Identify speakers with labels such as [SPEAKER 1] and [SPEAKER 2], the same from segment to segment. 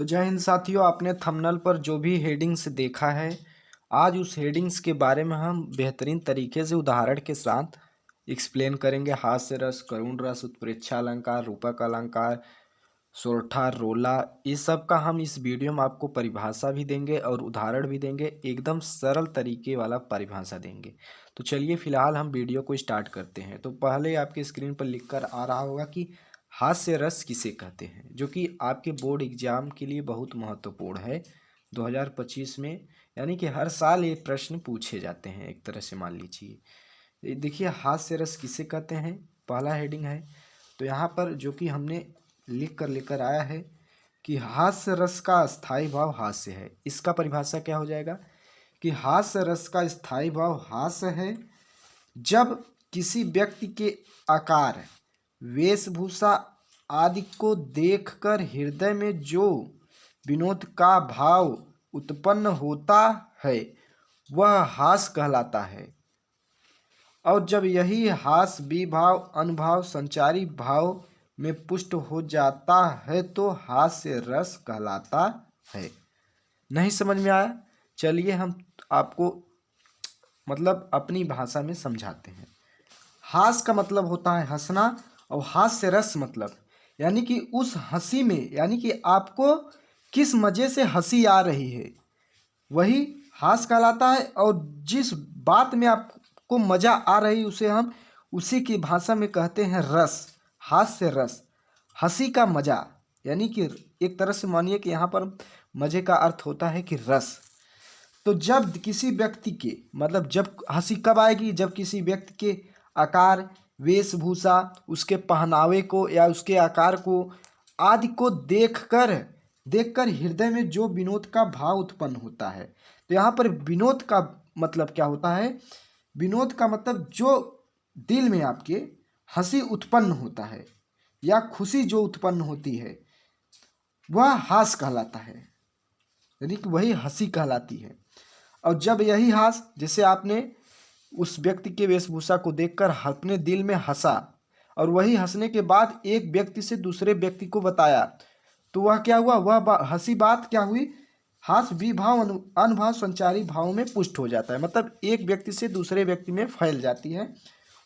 [SPEAKER 1] तो जय हिंद साथियों, आपने थंबनेल पर जो भी हेडिंग्स देखा है, आज उस हेडिंग्स के बारे में हम बेहतरीन तरीके से उदाहरण के साथ एक्सप्लेन करेंगे। हास्य रस, करुण रस, उत्प्रेक्षा अलंकार, रूपक अलंकार, सोरठा, रोला, इस सब का हम इस वीडियो में आपको परिभाषा भी देंगे और उदाहरण भी देंगे। एकदम सरल तरीके वाला परिभाषा देंगे। तो चलिए फिलहाल हम वीडियो को स्टार्ट करते हैं। तो पहले आपके स्क्रीन पर लिखकर आ रहा होगा कि हास्य रस किसे कहते हैं, जो कि आपके बोर्ड एग्जाम के लिए बहुत महत्वपूर्ण है 2025 में। यानी कि हर साल ये प्रश्न पूछे जाते हैं। एक तरह से मान लीजिए, देखिए हास्य रस किसे कहते हैं, पहला हेडिंग है। तो यहाँ पर जो कि हमने लिख कर लेकर आया है कि हास्य रस का स्थायी भाव हास्य है। इसका परिभाषा क्या हो जाएगा कि हास्य रस का स्थायी भाव हास्य है जब किसी व्यक्ति के आकार, वेशभूषा आदि को देखकर हृदय में जो विनोद का भाव उत्पन्न होता है वह हास्य कहलाता है। और जब यही हास्य विभाव, अनुभाव, संचारी भाव में पुष्ट हो जाता है तो हास्य रस कहलाता है। नहीं समझ में आया? चलिए हम आपको मतलब अपनी भाषा में समझाते हैं। हास्य का मतलब होता है हंसना, और हास्य रस मतलब यानी कि उस हंसी में, यानी कि आपको किस मज़े से हंसी आ रही है वही हास्य कहलाता है। और जिस बात में आपको मज़ा आ रही उसे हम उसी की भाषा में कहते हैं रस, हास्य रस, हंसी का मज़ा। यानी कि एक तरह से मानिए कि यहाँ पर मज़े का अर्थ होता है कि रस। तो जब किसी व्यक्ति के मतलब जब हंसी कब आएगी, जब किसी व्यक्ति के आकार, वेशभूषा, उसके पहनावे को या उसके आकार को आदि को देखकर हृदय में जो विनोद का भाव उत्पन्न होता है। तो यहाँ पर विनोद का मतलब क्या होता है? विनोद का मतलब जो दिल में आपके हंसी उत्पन्न होता है या खुशी जो उत्पन्न होती है वह हास्य कहलाता है, यानी कि वही हंसी कहलाती है। और जब यही हास्य, जैसे आपने उस व्यक्ति के वेशभूषा को देखकर अपने दिल में हंसा और वही हंसने के बाद एक व्यक्ति से दूसरे व्यक्ति को बताया, तो वह क्या हुआ? वह हंसी बात क्या हुई? हास्य विभाव, अनुभाव, संचारी भाव में पुष्ट हो जाता है। मतलब एक व्यक्ति से दूसरे व्यक्ति में फैल जाती है।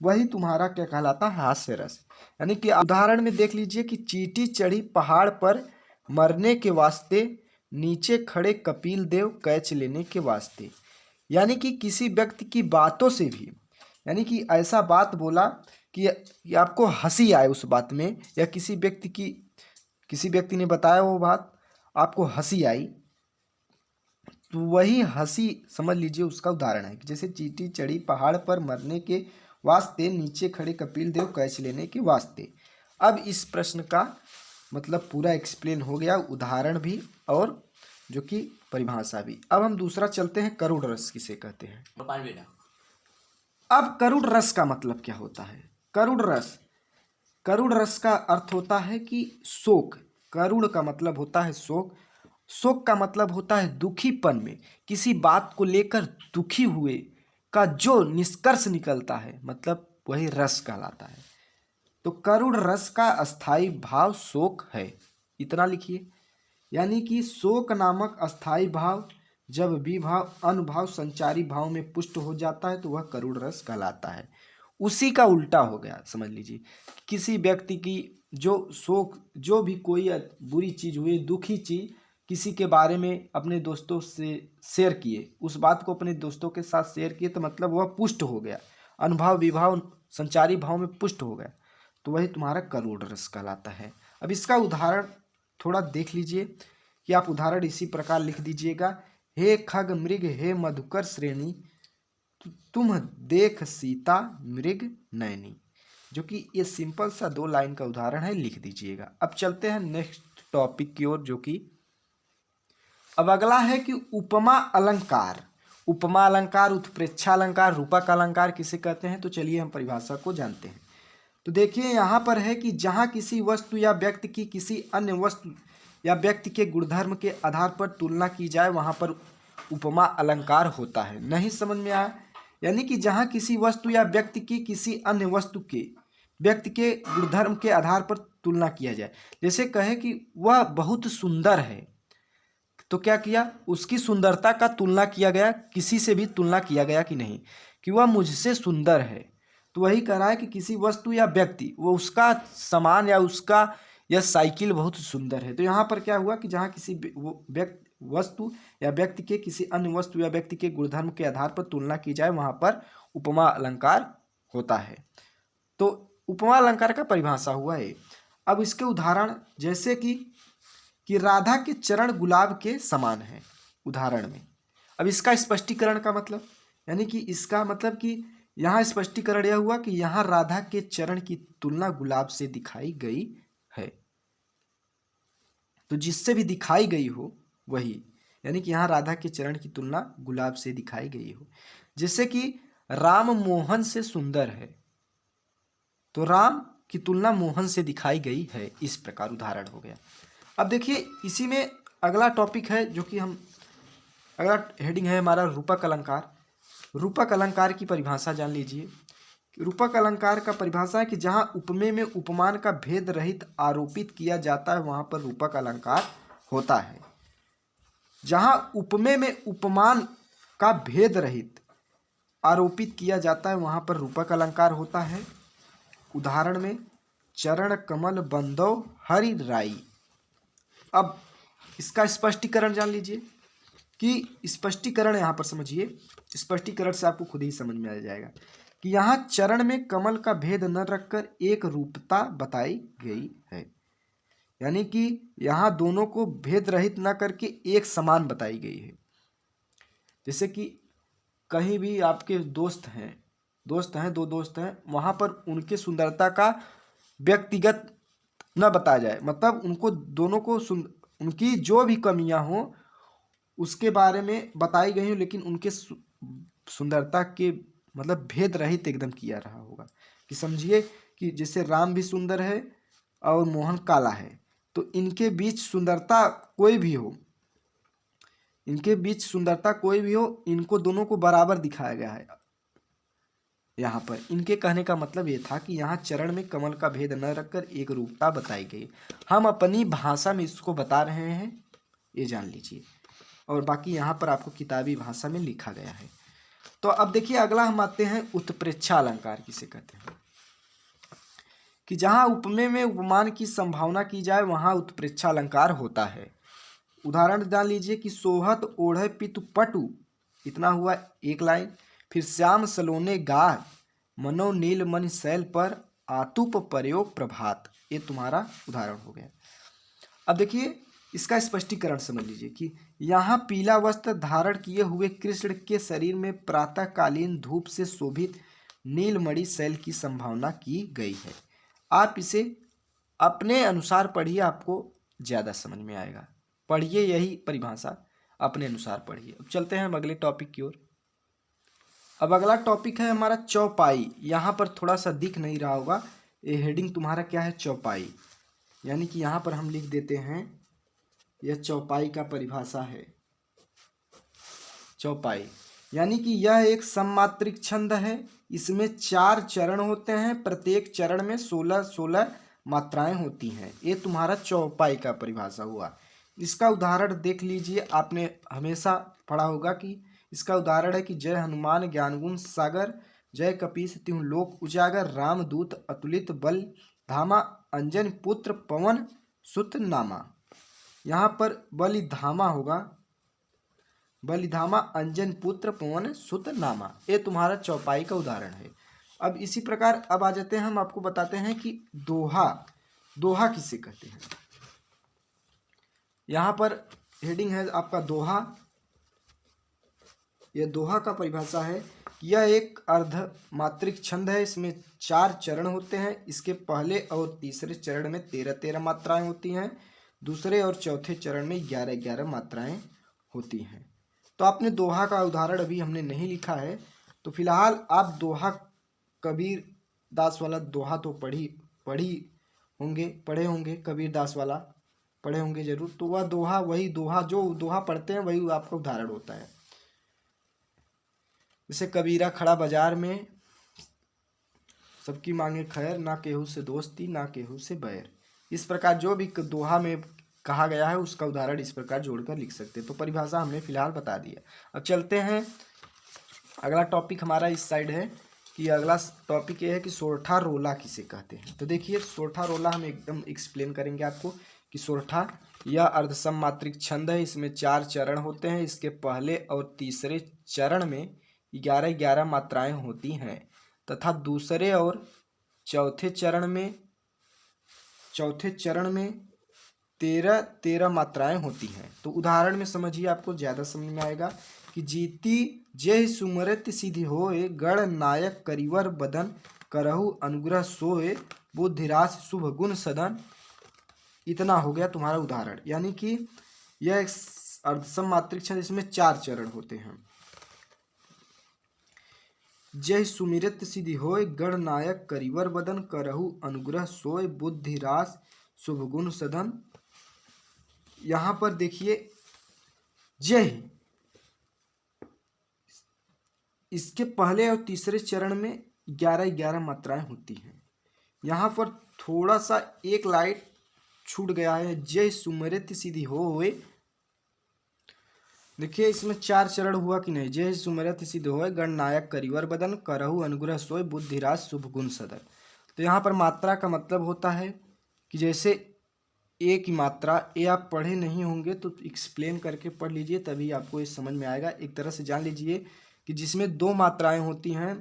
[SPEAKER 1] वही तुम्हारा क्या कहलाता है? हास्य रस। यानी कि उदाहरण में देख लीजिए कि चींटी चढ़ी पहाड़ पर मरने के वास्ते, नीचे खड़े कपिल देव कैच लेने के वास्ते। यानी कि किसी व्यक्ति की बातों से भी, यानी कि ऐसा बात बोला कि आपको हंसी आए उस बात में, या किसी व्यक्ति ने बताया वो बात आपको हंसी आई, तो वही हंसी समझ लीजिए उसका उदाहरण है कि जैसे चींटी चढ़ी पहाड़ पर मरने के वास्ते, नीचे खड़े कपिल देव कैच लेने के वास्ते। अब इस प्रश्न का मतलब पूरा एक्सप्लेन हो गया, उदाहरण भी और जो कि परिभाषा भी। अब हम दूसरा चलते हैं, करुण रस किसे कहते हैं। अब करुण रस का मतलब क्या होता है? करुण रस का अर्थ होता है कि शोक। करुण का मतलब होता है शोक। शोक का मतलब होता है दुखीपन में, किसी बात को लेकर दुखी हुए का जो निष्कर्ष निकलता है, मतलब वही रस कहलाता है। तो करुण रस का अस्थाई भाव शोक है, इतना लिखिए। यानी कि शोक नामक अस्थाई भाव जब विभाव, अनुभाव, संचारी भाव में पुष्ट हो जाता है तो वह करुण रस कहलाता है। उसी का उल्टा हो गया, समझ लीजिए। किसी व्यक्ति की जो शोक, जो भी कोई बुरी चीज़ हुई, दुखी चीज़ किसी के बारे में अपने दोस्तों से शेयर किए, उस बात को अपने दोस्तों के साथ शेयर किए, तो मतलब वह पुष्ट हो गया, अनुभाव, विभाव, संचारी भाव में पुष्ट हो गया, तो वही तुम्हारा करुण रस कहलाता है। अब इसका उदाहरण थोड़ा देख लीजिए कि आप उदाहरण इसी प्रकार लिख दीजिएगा। हे खग मृग, हे मधुकर श्रेणी, तुम देख सीता मृग नैनी। जो कि ये सिंपल सा 2 लाइन का उदाहरण है, लिख दीजिएगा। अब चलते हैं नेक्स्ट टॉपिक की ओर, जो कि अब अगला है कि उपमा अलंकार। उपमा अलंकार, उत्प्रेक्षा अलंकार, रूपक अलंकार किसे कहते हैं? तो चलिए हम परिभाषा को जानते हैं। तो देखिए यहाँ पर है कि जहाँ किसी वस्तु या व्यक्ति की किसी अन्य वस्तु या व्यक्ति के गुणधर्म के आधार पर तुलना की जाए, वहाँ पर उपमा अलंकार होता है। नहीं समझ में आया? यानी कि जहाँ किसी वस्तु या व्यक्ति की किसी अन्य वस्तु के व्यक्ति के गुणधर्म के आधार पर तुलना किया जाए। जैसे कहे कि वह बहुत सुंदर है, तो क्या किया, उसकी सुंदरता का तुलना किया गया, किसी से भी तुलना किया गया कि नहीं, कि वह मुझसे सुंदर है। तो वही कह रहा है कि किसी वस्तु या व्यक्ति, वो उसका सामान या उसका यह साइकिल बहुत सुंदर है। तो यहाँ पर क्या हुआ कि जहाँ किसी व्यक्ति वस्तु या व्यक्ति के किसी अन्य वस्तु या व्यक्ति के गुणधर्म के आधार पर तुलना की जाए, वहाँ पर उपमा अलंकार होता है। तो उपमा अलंकार का परिभाषा हुआ है। अब इसके उदाहरण, जैसे कि राधा के चरण गुलाब के समान है उदाहरण में। अब इसका स्पष्टीकरण का मतलब, यानी कि इसका मतलब कि यहाँ स्पष्टीकरण यह हुआ कि यहाँ राधा के चरण की तुलना गुलाब से दिखाई गई है। तो जिससे भी दिखाई गई हो वही, यानी कि यहाँ राधा के चरण की तुलना गुलाब से दिखाई गई हो। जैसे कि राम मोहन से सुंदर है, तो राम की तुलना मोहन से दिखाई गई है। इस प्रकार उदाहरण हो गया। अब देखिए इसी में अगला टॉपिक है, जो कि अगला हेडिंग है हमारा रूपक अलंकार। रूपक अलंकार की परिभाषा जान लीजिए। रूपक अलंकार का परिभाषा है कि जहाँ उपमेय में उपमान का भेद रहित आरोपित किया जाता है, वहाँ पर रूपक अलंकार होता है। जहाँ उपमेय में उपमान का भेद रहित आरोपित किया जाता है, वहाँ पर रूपक अलंकार होता है। उदाहरण में चरण कमल बंदो हरि राई। अब इसका स्पष्टीकरण जान लीजिए, कि स्पष्टीकरण यहाँ पर समझिए, स्पष्टीकरण से आपको खुद ही समझ में आ जाएगा कि यहाँ चरण में कमल का भेद न रखकर एक रूपता बताई गई है। यानी कि यहाँ दोनों को भेद रहित न करके एक समान बताई गई है। जैसे कि कहीं भी आपके दोस्त हैं, दो दोस्त हैं, वहाँ पर उनके सुंदरता का व्यक्तिगत न बताया जाए, मतलब उनको दोनों को उनकी जो भी कमियां हों उसके बारे में बताई गई हो, लेकिन उनके सुंदरता के मतलब भेद रहित एकदम किया रहा होगा। कि समझिए कि जैसे राम भी सुंदर है और मोहन काला है, तो इनके बीच सुंदरता कोई भी हो, इनको दोनों को बराबर दिखाया गया है। यहाँ पर इनके कहने का मतलब ये था कि यहाँ चरण में कमल का भेद न रखकर एक रूपता बताई गई। हम अपनी भाषा में इसको बता रहे हैं, ये जान लीजिए, और बाकी यहाँ पर आपको किताबी भाषा में लिखा गया है। तो अब देखिए अगला हम आते हैं उत्प्रेक्षा अलंकार किसे कहते हैं। कि जहाँ उपमेय में उपमान की संभावना की जाए, वहाँ उत्प्रेक्षा अलंकार होता है। उदाहरण जान लीजिए कि सोहत ओढ़े पितु पटु, इतना हुआ एक लाइन। फिर श्याम सलोने गार, मनो नील मन शैल पर, आतुप प्रयोग प्रभात, ये तुम्हारा उदाहरण हो गया। अब देखिए इसका स्पष्टीकरण समझ लीजिए कि यहाँ पीला वस्त्र धारण किए हुए कृष्ण के शरीर में प्रातःकालीन धूप से शोभित नीलमणि शैल की संभावना की गई है। आप इसे अपने अनुसार पढ़िए, आपको ज़्यादा समझ में आएगा। पढ़िए, यही परिभाषा अपने अनुसार पढ़िए। अब चलते हैं हम अगले टॉपिक की ओर। अब अगला टॉपिक है हमारा चौपाई। यहाँ पर थोड़ा सा दिख नहीं रहा होगा, ये हेडिंग तुम्हारा क्या है, चौपाई। यानी कि यहाँ पर हम लिख देते हैं, यह चौपाई का परिभाषा है। चौपाई यानी कि यह एक सममात्रिक छंद है। इसमें 4 चरण होते हैं, प्रत्येक चरण में 16-16 मात्राएं होती हैं। ये तुम्हारा चौपाई का परिभाषा हुआ। इसका उदाहरण देख लीजिए, आपने हमेशा पढ़ा होगा कि इसका उदाहरण है कि जय हनुमान ज्ञानगुण सागर, जय कपीस तिहुँ लोक उजागर, रामदूत अतुलित बल धामा, अंजन पुत्र पवन सुत नामा। यहाँ पर बलिधामा होगा, बलिधामा अंजन पुत्र पवन सुत नामा, ये तुम्हारा चौपाई का उदाहरण है। अब इसी प्रकार अब आ जाते हैं, हम आपको बताते हैं कि दोहा, दोहा किसे कहते हैं। यहाँ पर हेडिंग है आपका दोहा। यह दोहा का परिभाषा है। यह एक अर्धमात्रिक छंद है। इसमें 4 चरण होते हैं। इसके पहले और तीसरे चरण में 13-13 मात्राएं होती हैं। दूसरे और चौथे चरण में 11-11 मात्राएं होती हैं। तो आपने दोहा का उदाहरण अभी हमने नहीं लिखा है, तो फिलहाल आप दोहा कबीर दास वाला दोहा तो पढ़े होंगे कबीर दास वाला पढ़े होंगे जरूर। तो वह दोहा, वही दोहा जो दोहा पढ़ते हैं वही आपका उदाहरण होता है। जैसे कबीरा खड़ा बाजार में, सबकी मांगे खैर, ना केहू से दोस्ती ना केहू से बैर। इस प्रकार जो भी दोहा में कहा गया है उसका उदाहरण इस प्रकार जोड़कर लिख सकते हैं। तो परिभाषा हमने फिलहाल बता दिया। अब चलते हैं, अगला टॉपिक हमारा इस साइड है कि अगला टॉपिक ये है कि सोरठा रोला किसे कहते हैं। तो देखिए सोरठा रोला हम एकदम एक्सप्लेन करेंगे आपको कि सोरठा यह अर्धसम मात्रिक छंद है। इसमें 4 चरण होते हैं। इसके पहले और तीसरे चरण में 11-11 मात्राएं होती हैं तथा दूसरे और चौथे चरण में 13-13 मात्राएं होती हैं। तो उदाहरण में समझिए, आपको ज़्यादा समझ में आएगा कि जीती जय सुमरत सिद्धि होए, गण नायक करिवर बदन, करहु अनुग्रह सोए, बुद्धिरास शुभ गुण सदन। इतना हो गया तुम्हारा उदाहरण। यानी कि यह एक अर्धसम मात्रिक छंद, इसमें 4 चरण होते हैं। जय सुमिरत सिद्धि होय, गण नायक करिवर बदन, करहु अनुग्रह सोय, बुद्धिरास शुभ गुण सदन। यहाँ पर देखिए जय, इसके पहले और तीसरे चरण में 11-11 मात्राएं होती हैं। यहाँ पर थोड़ा सा एक लाइन छूट गया है, जय सुमरत सिद्धि होय। देखिए इसमें 4 चरण हुआ कि नहीं। जय सुमरत सिद्धि होय, गणनायक करिवर बदन, करहु अनुग्रह सोय, बुद्धिराज शुभ गुण सदन। तो यहाँ पर मात्रा का मतलब होता है कि जैसे ए की मात्रा, ए आप पढ़े नहीं होंगे तो एक्सप्लेन करके पढ़ लीजिए, तभी आपको ये समझ में आएगा। एक तरह से जान लीजिए कि जिसमें 2 मात्राएं होती हैं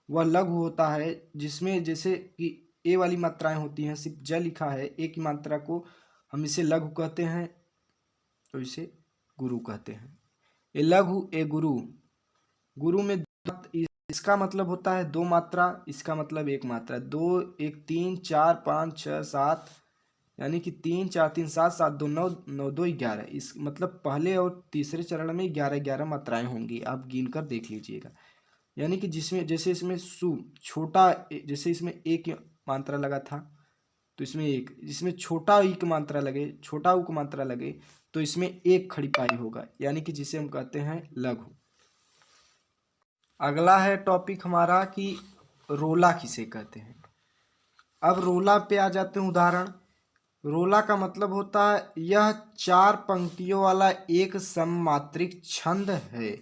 [SPEAKER 1] वह लघु होता है। जिसमें जैसे कि ए वाली मात्राएं होती हैं, सिर्फ ज लिखा है, ए की मात्रा को हम इसे लघु कहते हैं, तो इसे गुरु कहते हैं। ए लघु ए गुरु। गुरु में इसका मतलब होता है 2 मात्रा, इसका मतलब 1 मात्रा। 2 1 3 4 5 6 7, यानी कि 3 4 3 7 7 2 9 9 2 11। इस मतलब पहले और तीसरे चरण में 11-11 मात्राएं होंगी, आप गिन कर देख लीजिएगा। यानी कि जिसमें जैसे इसमें सु छोटा, जैसे इसमें एक मात्रा लगा था तो इसमें एक, जिसमें छोटा ई की मात्रा लगे, छोटा उ की मात्रा लगे तो इसमें एक खड़ी पाई होगा, यानी कि जिसे हम कहते हैं लघु। अगला है टॉपिक हमारा कि रोला किसे कहते हैं। अब रोला पे आ जाते हैं उदाहरण। रोला का मतलब होता है यह 4 पंक्तियों वाला एक सममात्रिक छंद है।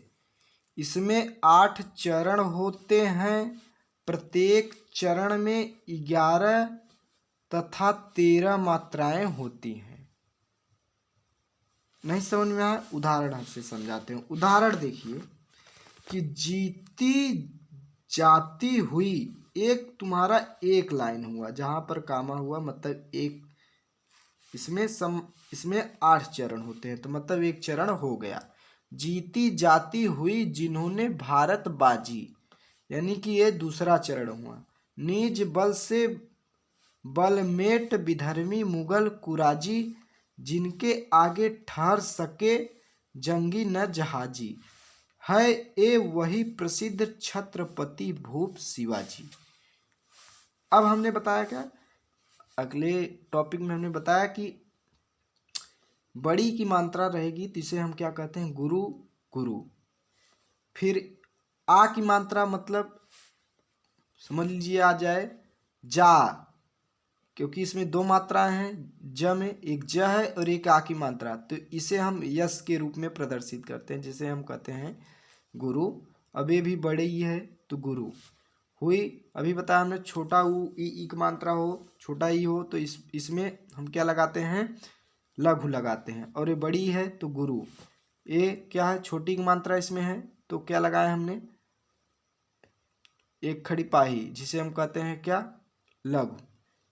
[SPEAKER 1] इसमें 8 चरण होते हैं। प्रत्येक चरण में 11 तथा 13 मात्राएं होती हैं। नहीं समझ में आया, उदाहरण से समझाते हैं। उदाहरण देखिए कि जीती जाती हुई, एक तुम्हारा एक लाइन हुआ, जहां पर कामा हुआ मतलब एक। इसमें 8 चरण होते हैं, तो मतलब एक चरण हो गया। जीती जाती हुई जिन्होंने भारत बाजी, यानी कि ये दूसरा चरण हुआ। निज बल से बलमेट विधर्मी मुगल कुराजी, जिनके आगे ठहर सके जंगी न जहाजी, है ए वही प्रसिद्ध छत्रपति भूप शिवाजी। अब हमने बताया क्या, अगले टॉपिक में हमने बताया कि बड़ी की मात्रा रहेगी तो इसे हम क्या कहते हैं, गुरु गुरु। फिर आ की मात्रा मतलब समझ लीजिए आ जाए जा, क्योंकि इसमें 2 मात्राएं हैं, ज में एक ज है और एक आ की मात्रा, तो इसे हम यस के रूप में प्रदर्शित करते हैं, जिसे हम कहते हैं गुरु। अब ये भी बड़े ही है तो गुरु हुई। अभी बताया हमने छोटा उ ई की मात्रा हो, छोटा ई हो तो इसमें हम क्या लगाते हैं, लघु लगाते हैं। और ये बड़ी है तो गुरु। ये क्या है, छोटी की मात्रा इसमें है तो क्या लगाया हमने, एक खड़ी पाही, जिसे हम कहते हैं क्या, लघु।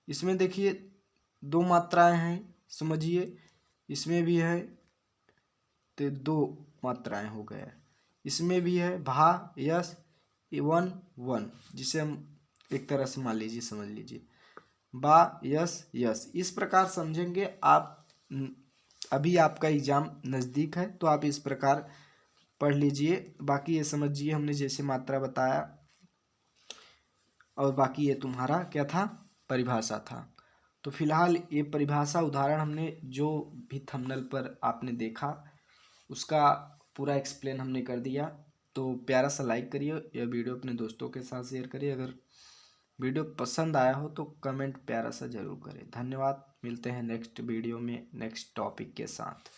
[SPEAKER 1] इसमें देखिए 2 मात्राएं हैं, समझिए इसमें भी है तो 2 मात्राएं हो गया। इसमें भी है भा यस 1 1, जिसे हम एक तरह से मान लीजिए, समझ लीजिए बा यस यस। इस प्रकार समझेंगे आप। अभी आपका एग्जाम नज़दीक है तो आप इस प्रकार पढ़ लीजिए। बाकी ये समझिए हमने जैसे मात्रा बताया, और बाकी ये तुम्हारा क्या था, परिभाषा था। तो फिलहाल ये परिभाषा उदाहरण हमने जो भी थंबनेल पर आपने देखा उसका पूरा एक्सप्लेन हमने कर दिया। तो प्यारा सा लाइक करिए, यह वीडियो अपने दोस्तों के साथ शेयर करिए। अगर वीडियो पसंद आया हो तो कमेंट प्यारा सा ज़रूर करें। धन्यवाद। मिलते हैं नेक्स्ट वीडियो में नेक्स्ट टॉपिक के साथ।